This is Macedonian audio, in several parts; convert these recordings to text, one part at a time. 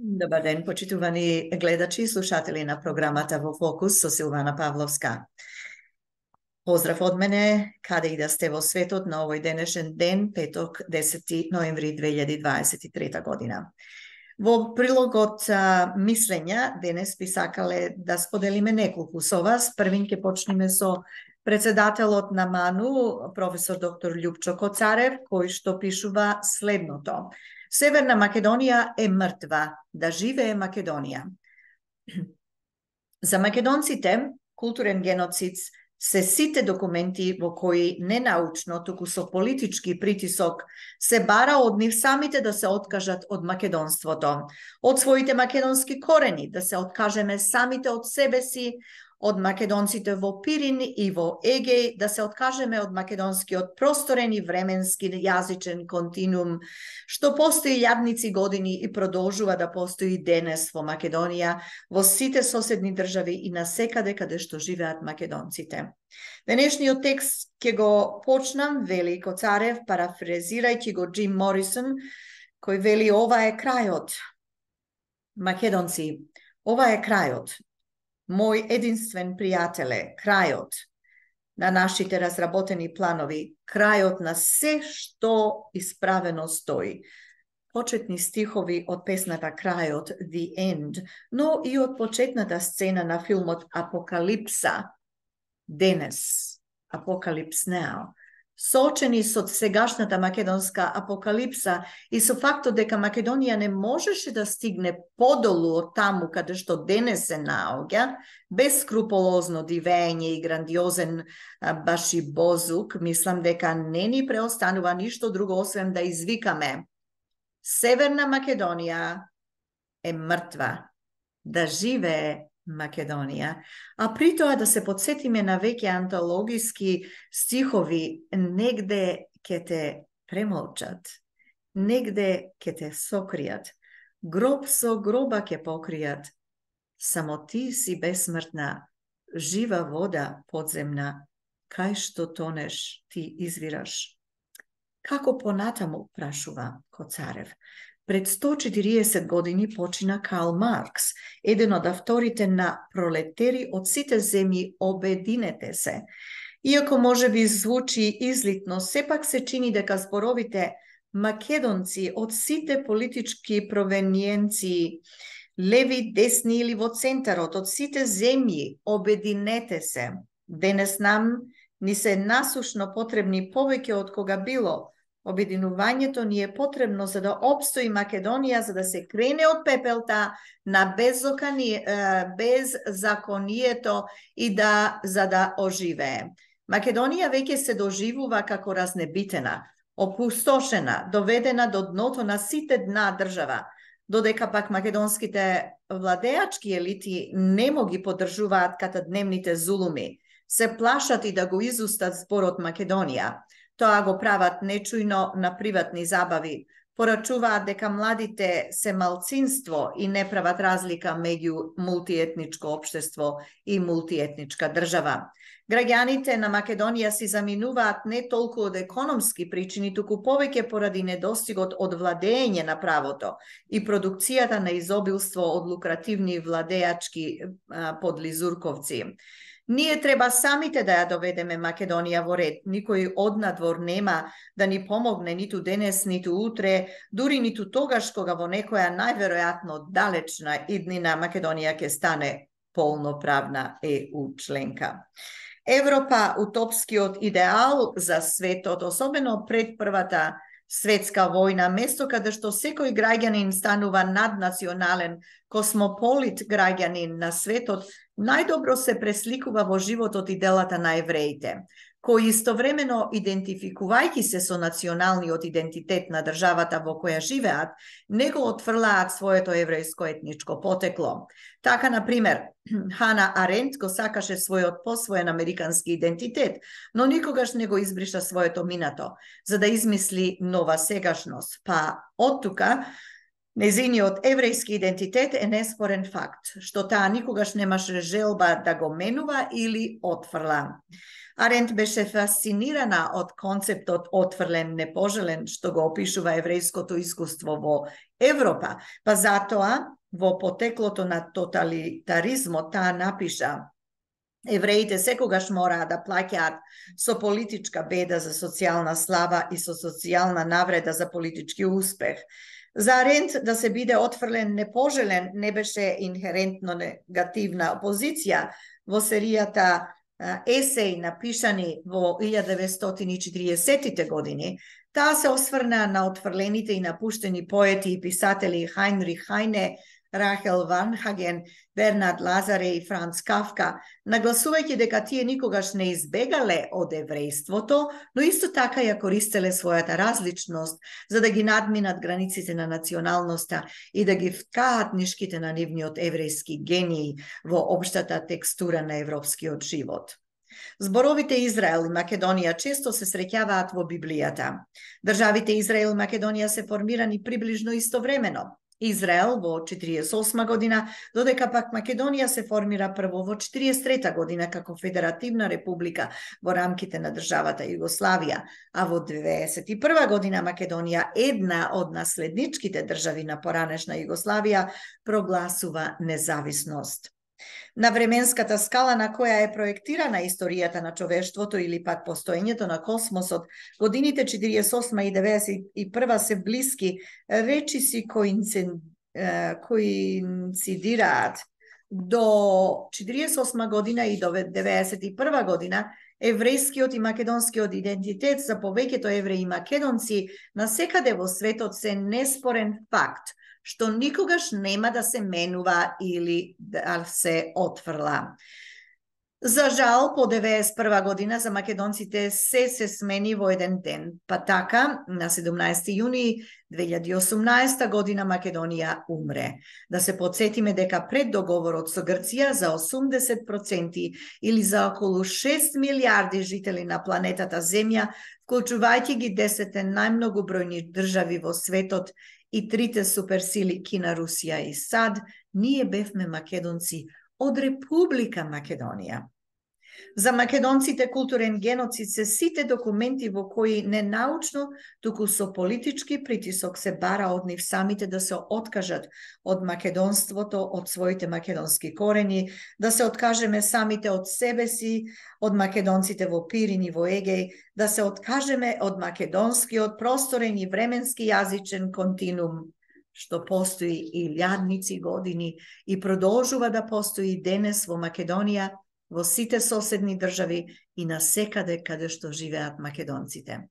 Добар ден, почитувани гледачи и слушатели на програмата Во Фокус со Силвана Павловска. Поздрав од мене, каде и да сте во светот на овој денешен ден, петок, 10 ноември 2023 година. Во прилогот мислења, денес би сакале да споделиме неколку со вас. Првин ќе почнеме со председателот на МАНУ, професор доктор Љупчо Коцарев, кој што пишува следното. Северна Македонија е мртва, да живее Македонија. За македонците, културен геноцид се сите документи во кои не научно, туку со политички притисок се бара од нив самите да се откажат од македонството, од своите македонски корени, да се откажеме самите од себе си, од македонците во Пирин и во Егеј, да се откажеме од македонскиот просторен и временски јазичен континуум, што постои илјадници години и продолжува да постои денес во Македонија, во сите соседни држави и на секаде каде што живеат македонците. Денешниот текст ќе го почнам, вели Коцарев, парафразирајќи го Джим Морисон, кој вели: ова е крајот. Македонци, ова е крајот. Мој единствен пријателе, крајот на нашите разработени планови, крајот на се што исправено стои. Почетни стихови од песната Крајот, The End, но и од почетната сцена на филмот Апокалипса, денес, Apocalypse Now, соочени со сегашната македонска апокалипса и со фактот дека Македонија не можеше да стигне подолу од таму каде што денес се наоѓа, без скрупулозно дивење и грандиозен башибозук, мислам дека не ни преостанува ништо друго освен да извикаме: Северна Македонија е мртва, да живее Македонија, а при тоа да се подсетиме на веќе антологиски стихови: негде ќе те премолчат, негде ќе те сокријат, гроб со гроба ќе покријат, само ти си бесмртна, жива вода подземна, кај што тонеш ти извираш. Како понатаму, прашува Коцарев. Пред 140 години почина Карл Маркс, еден од авторите на Пролетери од сите земји, обединете се. Иако може би звучи излитно, сепак се чини дека зборовите македонци од сите политички провениенции, леви, десни или во центарот, од сите земји, обединете се. Денес нам ни се насушно потребни повеќе од кога било. Обединувањето ни е потребно за да обстои Македонија, за да се крене од пепелта на беззаконието и за да оживее. Македонија веќе се доживува како разнебитена, опустошена, доведена до дното на сите дна држава, додека пак македонските владеачки елити немо ги поддржуваат катадневните зулуми, се плашат и да го изустат зборот Македонија. Тоа го прават нечујно на приватни забави, порачуваат дека младите се малцинство и не прават разлика меѓу мултиетничко општество и мултиетничка држава. Граѓаните на Македонија си заминуваат не толку од економски причини, туку повеќе поради недостигот од владење на правото и продукцијата на изобилство од лукративни владеачки подлизурковци. Ние треба самите да ја доведеме Македонија во ред. Никој однадвор нема да ни помогне ниту денес, ниту утре, дури ниту тогаш кога во некоја најверојатно далечна иднина Македонија ќе стане полноправна ЕУ членка. Европа, утопскиот идеал за светот, особено пред Првата светска војна, место каде што секој граѓанин станува наднационален, космополит граѓанин на светот, најдобро се пресликува во животот и делата на евреите, кои истовремено, идентификувајќи се со националниот идентитет на државата во која живеат, не го отфрлаат своето еврејско етничко потекло. Така, например, Хана Аренд го сакаше својот посвоен американски идентитет, но никогаш не го избриша своето минато, за да измисли нова сегашност. Па, од тука, Незиниот еврејски идентитет е неспорен факт, што таа никогаш немаше желба да го менува или отфрла. Аренд беше фасцинирана од концептот отфрлен, непожелен, што го опишува еврејското искуство во Европа, па затоа во потеклото на тоталитаризмот таа напиша: евреите секогаш мораа да плаќаат со политичка беда за социјална слава и со социјална навреда за политички успех. За Аренд да се биде отфрлен непожелен не беше инхерентно негативна позиција. Во серијата есеи напишани во 1940-тите години, таа се осврна на отфрлените и напуштени поети и писатели Хайнрих Хайне, Рахел Варнхаген, Бернард Лазаре и Франц Кафка, нагласувајќи дека тие никогаш не избегале од еврејството, но исто така ја користеле својата различност за да ги надминат границите на националноста и да ги вткаат нишките на нивниот еврејски гении во општата текстура на европскиот живот. Зборовите Израел и Македонија често се среќаваат во Библијата. Државите Израел и Македонија се формирани приближно истовремено. Израел во 48 година, додека пак Македонија се формира прво во 43 година како федеративна република во рамките на државата Југославија, а во 91 година Македонија, една од наследничките држави на поранешна Југославија, прогласува независност. На временската скала на која е проектирана историјата на човештвото или пак постоењето на космосот, годините 48 и 91 се блиски, речиси коинцидираат. До 48 година и до 91 година еврејскиот и македонскиот идентитет за повеќето евреи и македонци насекаде во светот се неспорен факт, што никогаш нема да се менува или да се отфрла. За жал, по 91 година за македонците се смени во еден ден, па така на 17 јуни 2018 година Македонија умре. Да се подсетиме дека пред договорот со Грција за 80% или за околу 6 милиарди жители на планетата Земја, вклучувајќи ги 10 најмногу бројни држави во светот и трите суперсили Кина, Русија и САД, ние бевме македонци од Република Македонија. За македонците културен геноцид се сите документи во кои не научно, туку со политички притисок се бара од нив самите да се откажат од македонството, од своите македонски корени, да се откажеме самите од себе си, од македонците во Пирин и во Егеј, да се откажеме од македонскиот просторен и временски јазичен континуум, што постои илјадници години и продолжува да постои денес во Македонија, во сите соседни држави и насекаде каде што живеат македонците.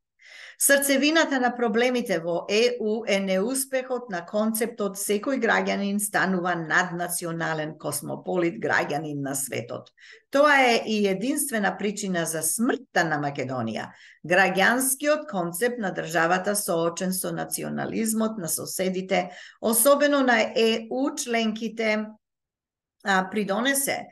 Срцевината на проблемите во ЕУ е неуспехот на концептот секој граѓанин станува наднационален космополит граѓанин на светот. Тоа е и единствена причина за смртта на Македонија. Граѓанскиот концепт на државата соочен со национализмот на соседите, особено на ЕУ членките, придонесе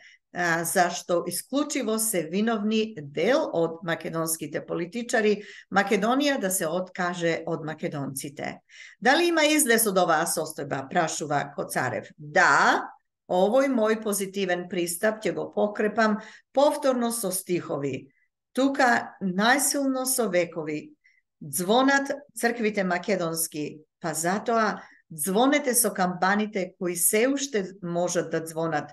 зашто исклучиво се виновни дел од македонските политичари Македонија да се откаже од македонците. Дали има излез од оваа состојба, прашува Коцарев. Да, овој мој позитивен пристап ќе го покрепам повторно со стихови. Тука најсилно со векови звонат црквите македонски, па затоа звонете со камбаните кои се уште можат да звонат.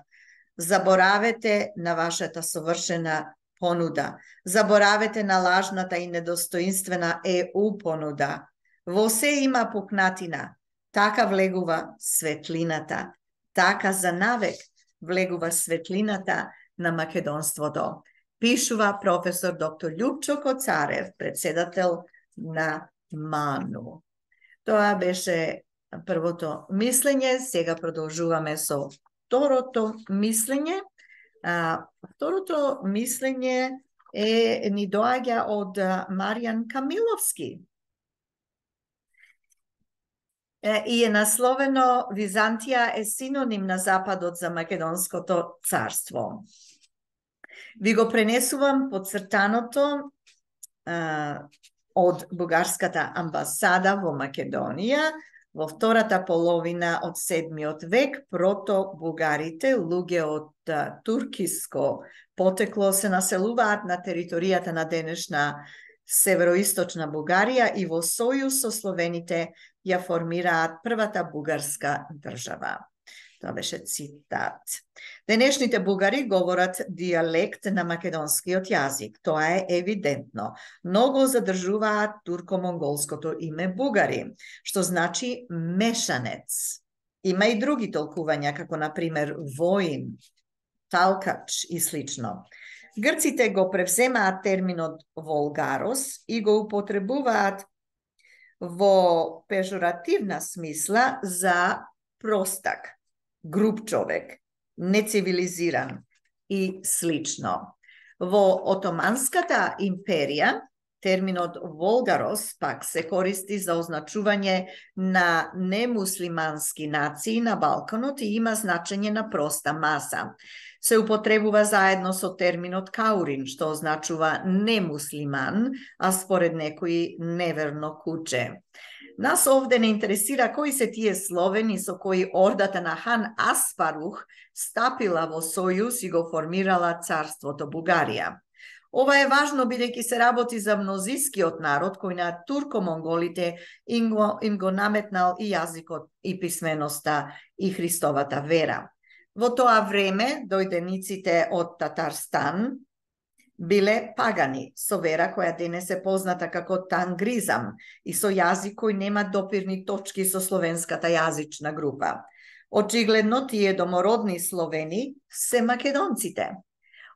Заборавете на вашата совршена понуда. Заборавете на лажната и недостоинствена ЕУ понуда. Во се има пукнатина. Така влегува светлината. Така за навек влегува светлината на македонството. Пишува професор доктор Љупчо Коцарев, председател на МАНУ. Тоа беше првото мислење. Сега продолжуваме со второто мислење. Второто мислење ни доаѓа од Маријан Камиловски и е насловено Византија е синоним на Западот за Македонското царство. Ви го пренесувам подцртаното од бугарската амбасада во Македонија, Во втората половина од 7 век, прото бугарите, луѓе од туркиско потекло, се населуваат на територијата на денешна североисточна Бугарија и во сојуз со словените ја формираат првата бугарска држава. Тоа беше цитат. Денешните бугари говорат дијалект на македонскиот јазик. Тоа е евидентно. Но го задржуваат турко-монголското име бугари, што значи мешанец. Има и други толкувања, како например воин, талкач и слично. Грците го превземаат терминот волгарос и го употребуваат во пежоративна смисла за простак, груб човек, нецивилизиран и слично. Во Отоманската империја, терминот волгарос пак се користи за означување на немуслимански нации на Балканот и има значење на проста маса. Се употребува заедно со терминот каурин, што означува немуслиман, а според некои неверно куче. Нас овде не интересира кои се тие словени со кои ордата на хан Аспарух стапила во сојуз и го формирала царството Бугарија. Ова е важно бидејќи се работи за мнозискиот народ кој на турко-монголите им го наметнал и јазикот и писменоста и Христовата вера. Во тоа време дојдениците од Татарстан биле пагани, со вера која денес е позната како тангризам и со јазик кој нема допирни точки со словенската јазична група. Очигледно тие домородни словени се македонците.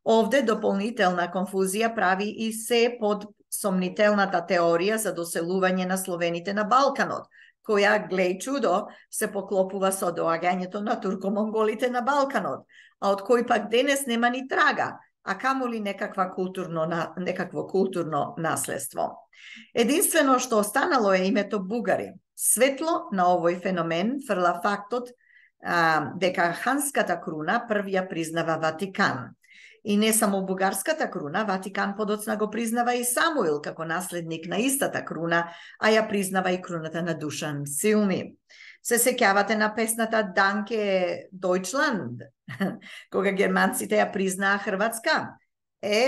Овде дополнителна конфузија прави и се под сомнителната теорија за доселување на словените на Балканот, која, глеј чудо, се поклопува со доаѓањето на турко-монголите на Балканот, а од кој пак денес нема ни трага, а камоли некакво културно наследство. Единствено што останало е името бугари. Светло на овој феномен фрла фактот дека ханската круна прв ја признава Ватикан. И не само бугарската круна, Ватикан подоцна го признава и Самуил како наследник на истата круна, а ја признава и круната на Душан Силни. Се сеќавате на песната Данке Дојчланд, кога германците ја признаа Хрватска?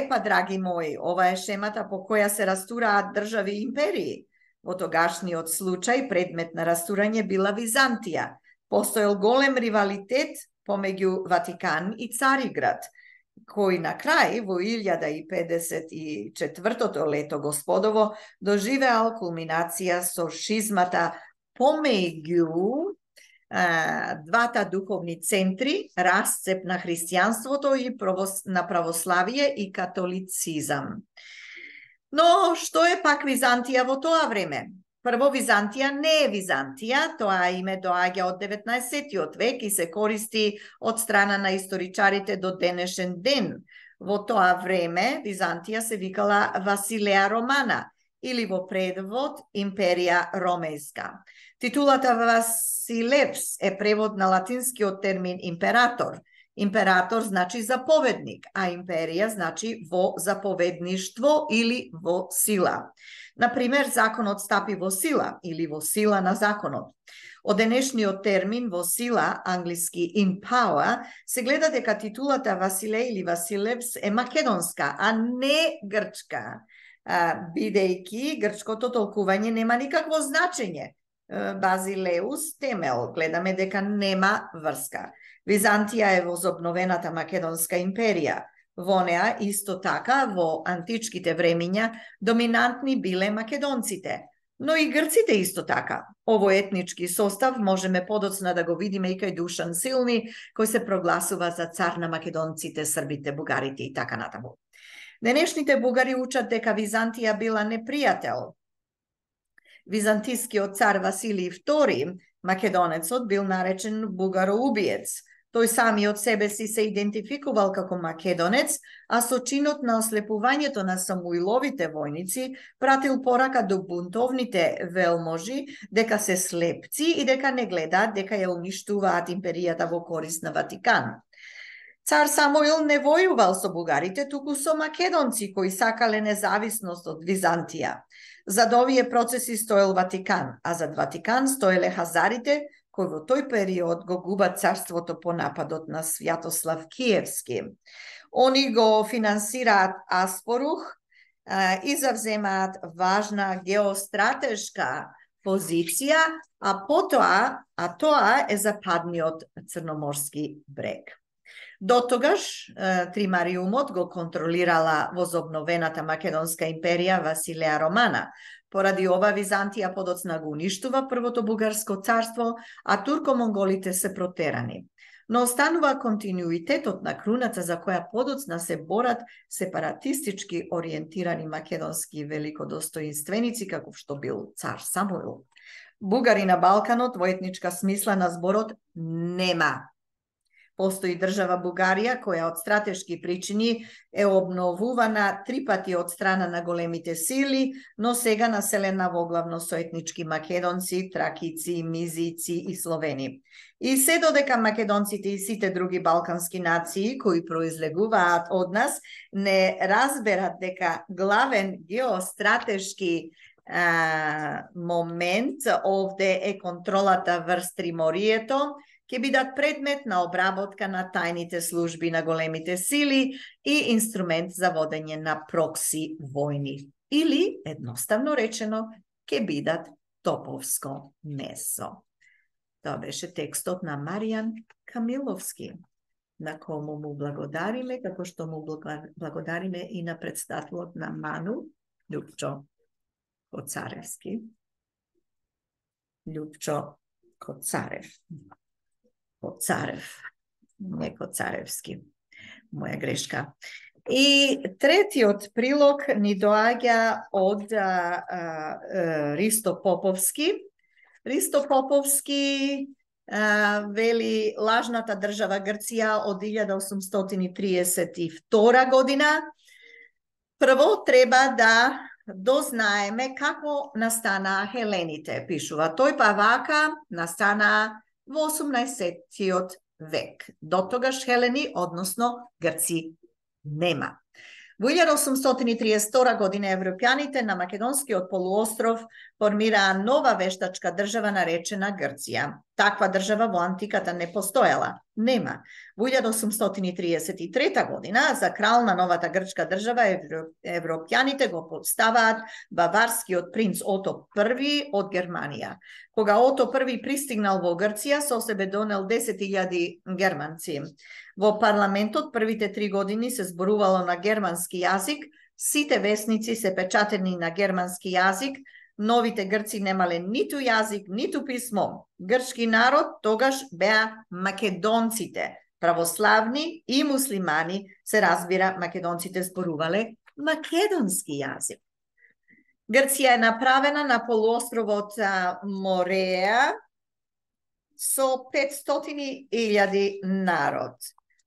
Па, драги мои, ова е шемата по која се растураат држави и империи. Во тогашниот случај предмет на растурање била Византија. Постоел голем ривалитет помеѓу Ватикан и Цариград, кој на крај во 1054 лето господово доживеал кулминација со шизмата помеѓу двата духовни центри, расцеп на христијанството и на православие и католицизам. Но што е пак Византија во тоа време? Прво, Византија не е Византија, тоа име доаѓа од 19 век и се користи од страна на историчарите до денешен ден. Во тоа време Византија се викала Василеја Романа или во превод Империја Ромејска. Титулата Василевс е превод на латинскиот термин император. Император значи заповедник, а империја значи во заповедништво или во сила. Например, законот стапи во сила или во сила на законот. Од денешниот термин во сила, англиски in power, се гледа дека титулата Василе или Василевс е македонска, а не грчка, бидејќи грчкото толкување нема никакво значење. Базилеус темел, гледаме дека нема врска. Византија е возобновената македонска империја. Во неа исто така во античките времиња доминантни биле македонците, но и грците исто така. Овој етнички состав можеме подоцна да го видиме и кај Душан Силни, кој се прогласува за цар на македонците, србите, бугарите и така натаму. Денешните бугари учат дека Византија била непријател. Византискиот цар Василий II, македонецот, бил наречен бугароубиец. Тој самиот себе си се идентификувал како македонец, а со чинот на ослепувањето на Самуиловите војници пратил порака до бунтовните велможи дека се слепци и дека не гледаат дека ја уништуваат империјата во корист на Ватикан. Цар Самуил не војувал со бугарите, туку со македонци кои сакале независност од Византија. Зад овие процеси стоел Ватикан, а зад Ватикан стоеле хазарите, кои во тој период го губат царството по нападот на Свјатослав Киевски. Они го финансираат Аспорух и завземаат важна геостратешка позиција, а тоа е западниот Црноморски брег. До тогаш Тримариумот го контролирала возобновената Македонска империја Василеја Романа. Поради ова Византија подоцна го уништува првото бугарско царство, а турко-монголите се протерани. Но останува континуитетот на круната за која подоцна се борат сепаратистички ориентирани македонски великодостоинственици, како што бил цар Самуил. Бугари на Балканот во етничка смисла на зборот нема. Постои држава Бугарија, која од стратешки причини е обновувана 3 пати од страна на големите сили, но сега населена воглавно со етнички македонци, тракици, мизици и словени. И се додека македонците и сите други балкански нации кои произлегуваат од нас не разберат дека главен геостратешки момент овде е контролата врз Триморието, ќе бидат предмет на обработка на тајните служби на големите сили и инструмент за водење на прокси војни. Или, едноставно речено, ќе бидат топовско месо. Тоа беше текстот на Маријан Камиловски, на кому му благодариме, како што му благодариме и на представителот на Ману, Љупчо Коцаревски. Љупчо Коцарев. Коцарев, не Коцаревски. Моја грешка. И третиот прилог ни доаѓа од Ристо Поповски. Ристо Поповски вели лажната држава Грција од 1832 година. Прво треба да дознаеме како настанаа хелените, пишува тој, па вака настанаа во 18-тиот век. До тогаш хелени, односно Грци, нема. Во 1832 година европјаните на Македонскиот полуостров формираа нова вештачка држава наречена Грција. Таква држава во антиката не постоела. Нема. Во 1833 година за крал на новата грчка држава европјаните го поставаат баварскиот принц Ото I од Германија. Кога Ото I пристигнал во Грција, со себе донел 10.000 германци. Во парламентот првите 3 години се зборувало на германски јазик, сите весници се печатени на германски јазик, новите грци немале ниту јазик, ниту писмо. Грчки народ тогаш беа македонците, православни и муслимани, се разбира, македонците зборувале македонски јазик. Грција е направена на полуостровот Мореја со 500.000 народ.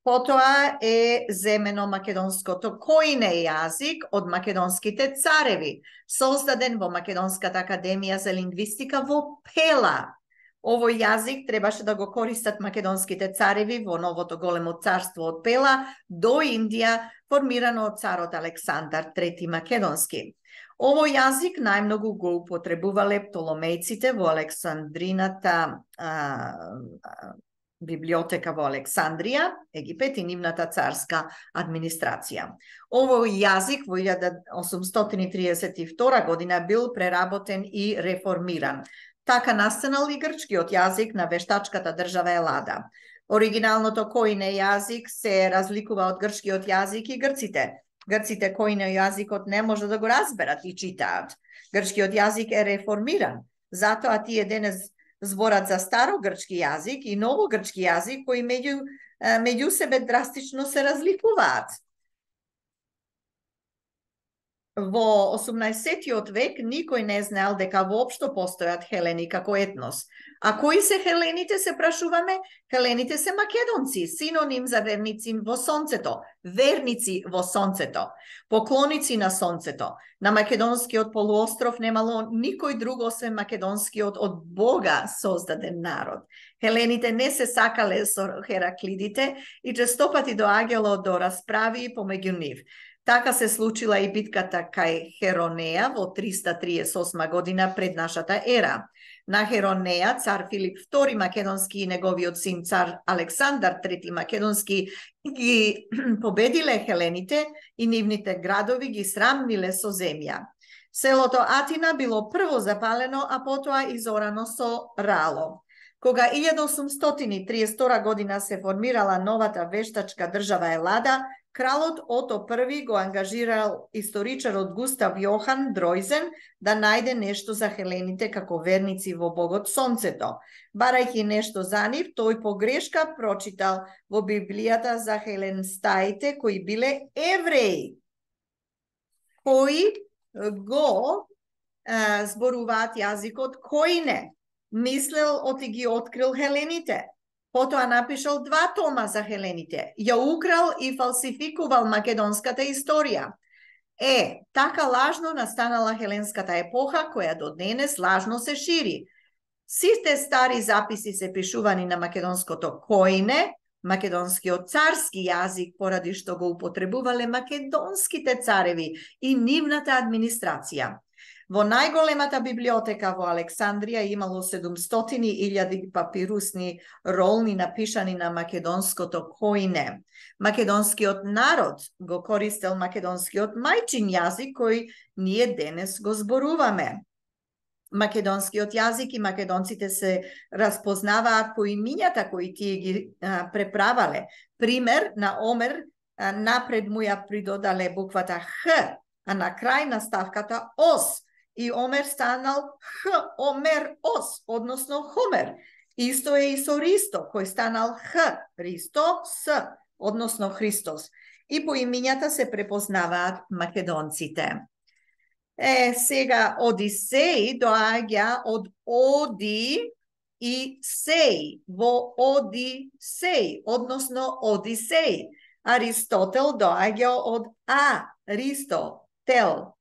Потоа е земено македонското којне јазик од македонските цареви, создаден во Македонската академија за лингвистика во Пела. Овој јазик требаше да го користат македонските цареви во новото големо царство од Пела до Индија, формирано од царот Александар III Македонски. Овој јазик најмногу го употребувале птоломејците во Александрината библиотека во Александрија, Египет и нивната царска администрација. Овој јазик во 1832 година бил преработен и реформиран. Така настанал и грчкиот јазик на вештачката држава Елада. Оригиналното којне јазик се разликува од грчкиот јазик и грците. Грците којне јазикот не може да го разберат и читаат. Грчкиот јазик е реформиран, затоа тие денес зборат за старогрчки јазик и новогрчки јазик кои меѓу себе драстично се разликуваат. Во 18-тиот век никој не знаел дека воопшто постојат хелени како етнос. А кои се хелените, се прашуваме? Хелените се македонци, синоним за верници во сонцето, верници во сонцето, поклоници на сонцето. На македонскиот полуостров немало никој друг освен македонскиот од Бога создаден народ. Хелените не се сакале со Хераклидите и честопати доаѓало до расправи помеѓу нив. Така се случила и битката кај Херонеја во 338 година пред нашата ера. На Херонеја цар Филип II Македонски и неговиот син цар Александар III Македонски ги победиле хелените и нивните градови ги срамниле со земја. Селото Атина било прво запалено, а потоа изорано со рало. Кога 1832 година се формирала новата вештачка држава Елада, кралот Ото I го ангажирал историчарот Густав Јохан Дройзен да најде нешто за хелените како верници во богот Сонцето. Барајќи нешто за нив, тој погрешка прочитал во Библијата за хеленстаите кои биле евреи, кои го зборуваат јазикот којне. Мислел оти ги открил хелените. Потоа напишал 2 тома за хелените. Ја украл и фалсификувал македонската историја. Така лажно настанала хеленската епоха, која до денес лажно се шири. Сите стари записи се пишувани на македонското којне, македонскиот царски јазик, поради што го употребувале македонските цареви и нивната администрација. Во најголемата библиотека во Александрија имало 700.000 папирусни ролни напишани на македонското којне. Македонскиот народ го користел македонскиот мајчин јазик кој ние денес го зборуваме. Македонскиот јазик и македонците се разпознаваат по имињата кои тие ги преправале. Пример, на Омер напред му ја придодале буквата Х, а на крај на ставката ос. И Омер станал Х, Омер ос, односно Хомер. Исто е и со Ристо, кој станал Х, Ристо С, односно Христос. И по имињата се препознаваат македонците. Сега Одисеј доаѓа од Оди и Сеј, во Одисеј, односно Одисеј. Аристотел доаѓа од Аристотел.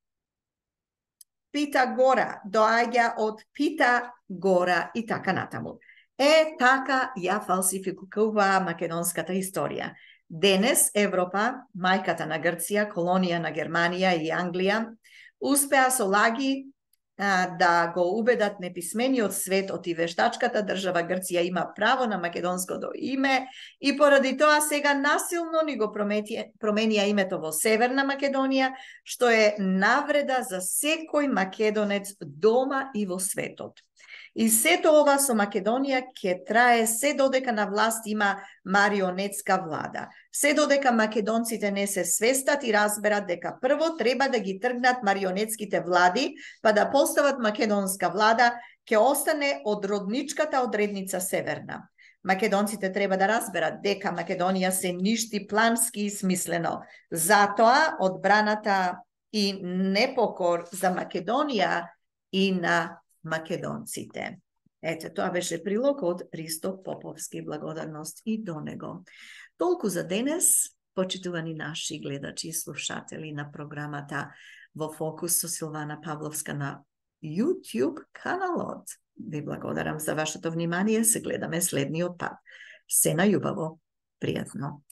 Питагора доаѓа од Питагора и така натаму. Така ја фалсификува македонската историја. Денес Европа, мајката на Грција, колонија на Германија и Англија, успеа со лаги да го убедат неписмениот свет оти вештачката држава Грција има право на македонското име и поради тоа сега насилно ни го променија името во Северна Македонија, што е навреда за секој македонец дома и во светот. И сето ова со Македонија ќе трае се додека на власт има марионетска влада. Се додека македонците не се свестат и разберат дека прво треба да ги тргнат марионетските влади, па да постават македонска влада, ќе остане одродничката одредница Северна. Македонците треба да разберат дека Македонија се ништи плански и смислено. Затоа одбраната и непокор за Македонија и на македонците. Тоа беше прилог од Ристо Поповски. Благодарност и до него. Толку за денес, почитувани наши гледачи и слушатели на програмата Во фокус со Силвана Павловска на YouTube каналот. Ви благодарам за вашето внимание. Се гледаме следниот пат. Се најубаво. Пријатно.